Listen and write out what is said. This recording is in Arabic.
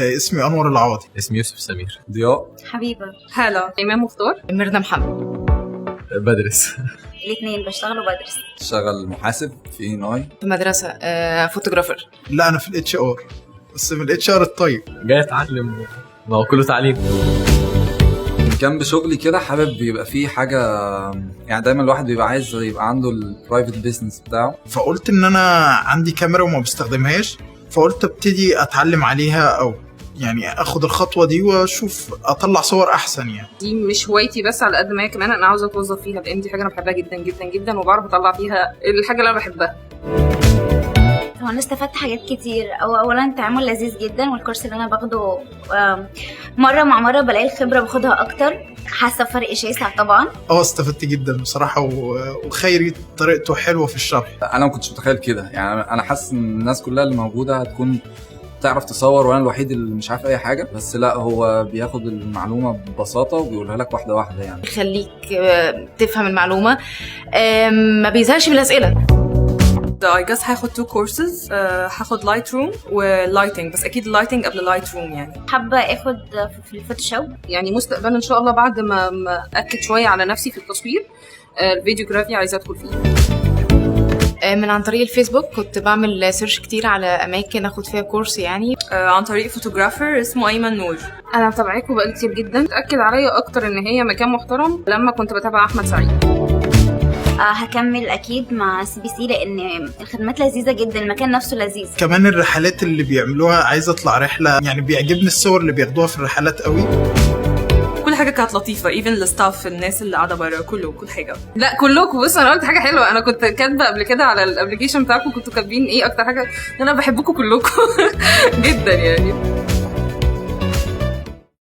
اسمي أنور العوضي. اسمي يوسف سمير. ضياء. حبيبة. هلا. إيمان مختار. ميرنا محمد. بدرس. الاثنين بشتغل وبدرس. شغل محاسب في إيناي. في مدرسة فوتوغرافر. لا أنا في الاتش ار، بس من الاتش ار الطيب. جاي أتعلم، ما هو كله تعليم. جنب شغلي كده حابب يبقى فيه حاجة، يعني دايما الواحد بيبقى عايز يبقى عنده البرايفت بيزنس بتاعه. فقلت إن أنا عندي كاميرا وما بستخدمهاش، فقلت ابتدي أتعلم عليها أو يعني أخد الخطوة دي وأشوف أطلع صور أحسن. يعني دي مش هوايتي بس على قد ما هي كمان أنا عاوزة أتوظف فيها، لأن دي حاجة أنا بحبها جدا جدا جدا وبعرف أطلع فيها الحاجة اللي أنا بحبها. هو أنا استفدت حاجات كتير. أولا التعامل لذيذ جدا، والكورس اللي أنا باخده مرة مع مرة بلاقي الخبرة باخدها أكتر، حاسة فرق شاسع طبعا. استفدت جدا بصراحة، وخيري طريقته حلوة في الشرح. أنا ما كنتش متخيل كده، يعني أنا حاسس إن الناس كلها اللي موجودة هتكون تعرف تصور وانا الوحيد اللي مش عارف اي حاجه، بس لا هو بياخد المعلومه ببساطه وبيقولها لك واحده واحده، يعني يخليك تفهم المعلومه، ما بيزهقش من الاسئله. I guess هاخد 2 courses. هاخد Lightroom ولايتنج، بس اكيد اللايتنج قبل Lightroom. يعني حابه اخد في الفوتوشوب، يعني مستقبلا ان شاء الله بعد ما اكد شويه على نفسي في التصوير. الفيديوغرافي عايزه ادخل فيه. من عن طريق الفيسبوك كنت بعمل سيرش كتير على اماكن اخد فيها كورس. يعني عن طريق فوتوغرافر اسمه ايمن نور. انا متابعاكم بقالي كتير جدا، اتاكد عليا اكتر ان هي مكان محترم لما كنت بتابع احمد سعيد. هكمل اكيد مع CBC لان الخدمات لذيذه جدا، المكان نفسه لذيذ. كمان الرحلات اللي بيعملوها، عايزه اطلع رحله، يعني بيعجبني الصور اللي بياخدوها في الرحلات قوي. كل حاجه كانت لطيفه، ايفن الستاف، الناس اللي قاعده بره، كل حاجه. لا كلكم، بص انا قلت حاجه حلوه. انا كنت كاتبه قبل كده على الابلكيشن بتاعكم، كنتوا كاتبين ايه اكتر حاجه؟ انا بحبكم كلكم جدا يعني.